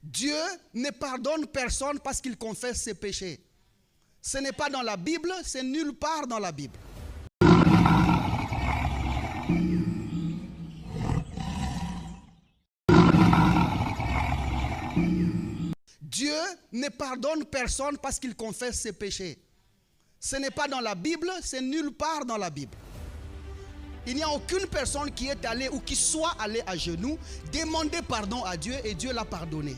Dieu ne pardonne personne parce qu'il confesse ses péchés. Ce n'est pas dans la Bible, c'est nulle part dans la Bible. Dieu ne pardonne personne parce qu'il confesse ses péchés. Ce n'est pas dans la Bible, c'est nulle part dans la Bible. Il n'y a aucune personne qui est allée ou qui soit allée à genoux demander pardon à Dieu et Dieu l'a pardonné.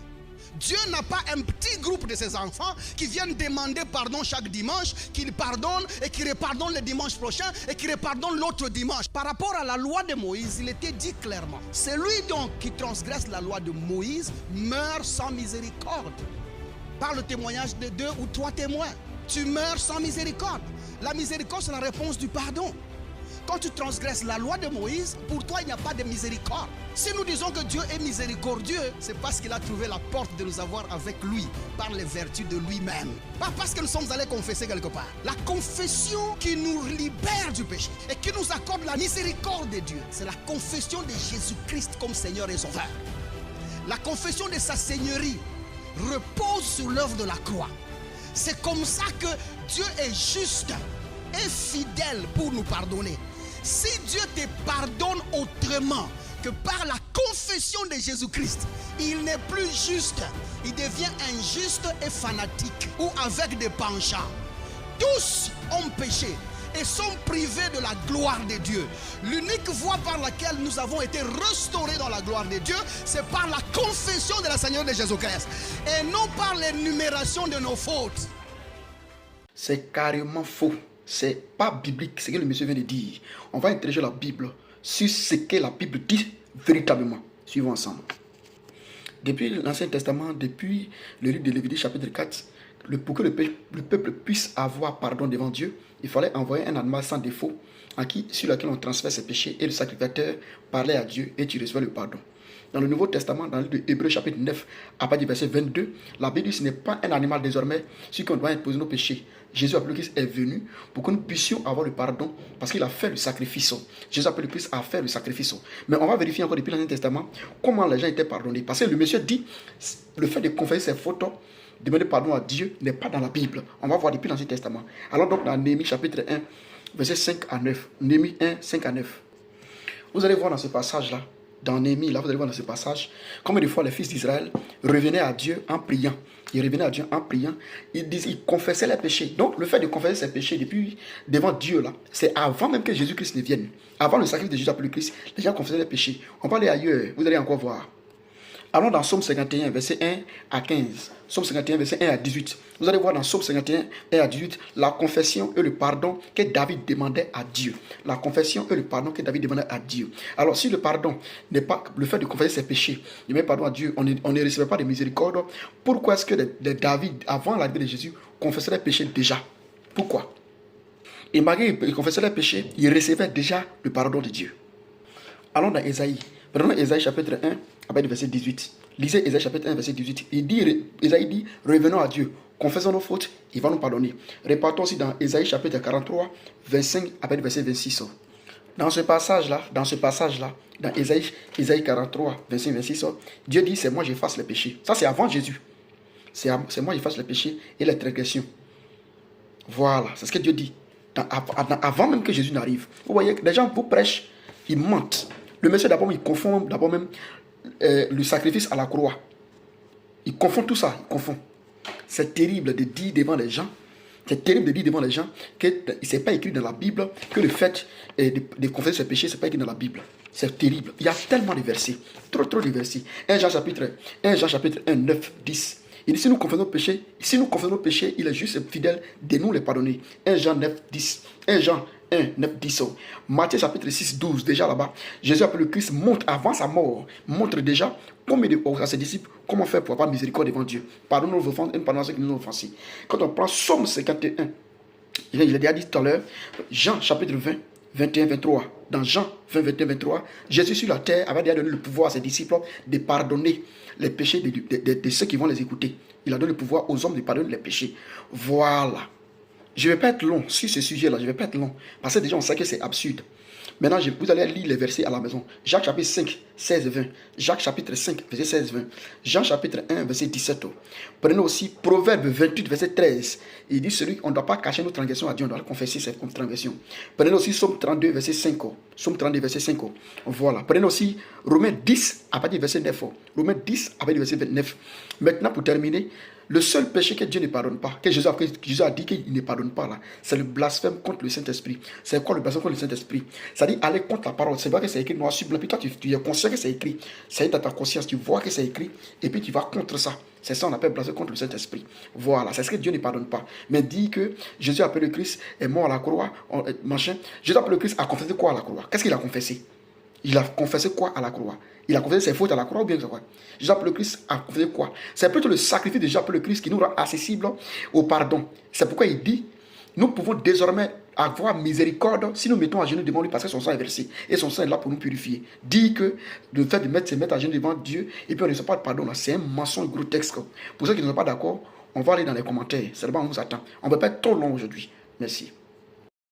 Dieu n'a pas un petit groupe de ses enfants qui viennent demander pardon chaque dimanche, qu'il pardonne et qu'il repardonne le dimanche prochain et qu'il repardonne l'autre dimanche. Par rapport à la loi de Moïse, il était dit clairement, celui donc qui transgresse la loi de Moïse meurt sans miséricorde. Par le témoignage de 2 ou 3 témoins, tu meurs sans miséricorde. La miséricorde, c'est la réponse du pardon. Quand tu transgresses la loi de Moïse, pour toi, il n'y a pas de miséricorde. Si nous disons que Dieu est miséricordieux, c'est parce qu'il a trouvé la porte de nous avoir avec lui, par les vertus de lui-même. Pas parce que nous sommes allés confesser quelque part. La confession qui nous libère du péché et qui nous accorde la miséricorde de Dieu, c'est la confession de Jésus-Christ comme Seigneur et Sauveur. La confession de sa Seigneurie repose sur l'œuvre de la croix. C'est comme ça que Dieu est juste et fidèle pour nous pardonner. Si Dieu te pardonne autrement que par la confession de Jésus-Christ, il n'est plus juste, il devient injuste et fanatique ou avec des penchants. Tous ont péché et sont privés de la gloire de Dieu. L'unique voie par laquelle nous avons été restaurés dans la gloire de Dieu, c'est par la confession de la Seigneur de Jésus-Christ et non par l'énumération de nos fautes. C'est carrément faux. C'est pas biblique ce que le monsieur vient de dire. On va interroger la Bible sur ce que la Bible dit véritablement. Suivons ensemble. Depuis l'Ancien Testament, depuis le livre de Lévitique chapitre 4, pour que le peuple puisse avoir pardon devant Dieu, il fallait envoyer un animal sans défaut sur lequel on transfère ses péchés et le sacrificateur parlait à Dieu et tu recevais le pardon. Dans le Nouveau Testament, dans le livre de Hébreux chapitre 9, à partir du verset 22, la Bible dit que ce n'est pas un animal désormais sur qui on doit imposer nos péchés. Jésus appelé Christ est venu pour que nous puissions avoir le pardon parce qu'il a fait le sacrifice. Jésus appelé Christ a fait le sacrifice. Mais on va vérifier encore depuis l'Ancien Testament comment les gens étaient pardonnés. Parce que le monsieur dit le fait de confesser ses fautes, demander pardon à Dieu n'est pas dans la Bible. On va voir depuis l'Ancien Testament. Alors donc dans Néhémie chapitre 1, verset 5 à 9. Néhémie 1, 5 à 9. Vous allez voir dans ce passage-là, dans Néhémie, là, vous allez voir dans ce passage, combien de fois les fils d'Israël revenaient à Dieu en priant. Ils revenaient à Dieu en priant. Ils confessaient les péchés. Donc, le fait de confesser ses péchés devant Dieu, là, c'est avant même que Jésus-Christ ne vienne. Avant le sacrifice de Jésus appelé Christ, les gens confessaient les péchés. On va aller ailleurs, vous allez encore voir. Allons dans Psaume 51, verset 1 à 15. Psaume 51, verset 1 à 18. Vous allez voir dans Psaume 51, 1 à 18, la confession et le pardon que David demandait à Dieu. La confession et le pardon que David demandait à Dieu. Alors, si le pardon n'est pas le fait de confesser ses péchés, de demander pardon à Dieu, on ne recevait pas de miséricorde, pourquoi est-ce que David, avant l'arrivée de Jésus, confessait les péchés déjà? Pourquoi? Et malgré qu'il confessait les péchés, il recevait déjà le pardon de Dieu. Allons dans Ésaïe. Prenons Ésaïe chapitre 1, à partir du verset 18. Lisez Ésaïe chapitre 1, verset 18. Ésaïe dit, revenons à Dieu, confessons nos fautes, il va nous pardonner. Repartons aussi dans Ésaïe chapitre 43, 25, à partir du verset 26. Dans ce passage-là, dans Ésaïe 43, 25, 26, Dieu dit, c'est moi qui efface les péchés. Ça, c'est avant Jésus. C'est moi qui efface les péchés et les transgressions. Voilà, c'est ce que Dieu dit. Avant même que Jésus n'arrive. Vous voyez, les gens vous prêchent, ils mentent. Le monsieur d'abord, il confond d'abord même le sacrifice à la croix. Il confond tout ça, il confond. C'est terrible de dire devant les gens, que ce n'est pas écrit dans la Bible, que le fait de confesser ses péchés, ce n'est pas écrit dans la Bible. C'est terrible. Il y a tellement de versets, trop de versets. 1 Jean chapitre 1, 9, 10. Il dit, si nous confessons nos péchés, il est juste et fidèle de nous les pardonner. 1 Jean 9, 10. 1 Jean 1, 9, 10. Matthieu chapitre 6, 12. Déjà là-bas, Jésus appelé le Christ montre avant sa mort, montre déjà à ses disciples comment faire pour avoir miséricorde devant Dieu. Pardonne nos offenses et pardonne ceux qui nous ont offensés. Quand on prend Psaume 51, je l'ai déjà dit tout à l'heure, Jean chapitre 20, 21, 23. Dans Jean 20, 21, 23, Jésus sur la terre avait déjà donné le pouvoir à ses disciples de pardonner les péchés de ceux qui vont les écouter. Il a donné le pouvoir aux hommes de pardonner les péchés. Voilà. Je ne vais pas être long sur ce sujet-là, je ne vais pas être long. Parce que déjà, on sait que c'est absurde. Maintenant, vous allez lire les versets à la maison. Jacques chapitre 5, 16 et 20. Jacques chapitre 5, verset 16 et 20. Jean chapitre 1, verset 17. Prenez aussi Proverbe 28, verset 13. Il dit celui on ne doit pas cacher nos transgressions à Dieu, on doit confesser ses transgressions. Prenez aussi Psaume 32, verset 5. Psaume 32, verset 5. Voilà. Prenez aussi Romains 10, à partir du verset 9. Romains 10, à partir du verset 29. Maintenant, pour terminer, le seul péché que Dieu ne pardonne pas, que Jésus a dit qu'il ne pardonne pas là, c'est le blasphème contre le Saint-Esprit. C'est quoi le blasphème contre le Saint-Esprit? C'est-à-dire aller contre la parole. C'est vrai que c'est écrit noir sur blanc, puis toi tu es conscient que c'est écrit. C'est dans ta conscience, tu vois que c'est écrit, et puis tu vas contre ça. C'est ça qu'on appelle blasphème contre le Saint-Esprit. Voilà, c'est ce que Dieu ne pardonne pas. Mais dit que Jésus appelé le Christ, est mort à la croix, machin. Jésus appelé le Christ a confessé quoi à la croix? Qu'est-ce qu'il a confessé? Il a confessé quoi à la croix? Il a confessé ses fautes à la croix ou bien quoi? Jésus appelé le Christ a confessé quoi? C'est plutôt le sacrifice de Jésus appelé le Christ qui nous rend accessible au pardon. C'est pourquoi il dit, nous pouvons désormais avoir miséricorde si nous mettons à genoux devant lui parce que son sang est versé. Et son sang est là pour nous purifier. Dit que le fait de se mettre à genoux devant Dieu et puis on ne reçoit pas de pardon, c'est un mensonge grotesque. Pour ceux qui ne sont pas d'accord, on va aller dans les commentaires. C'est là-bas on vous attend. On ne peut pas être trop long aujourd'hui. Merci.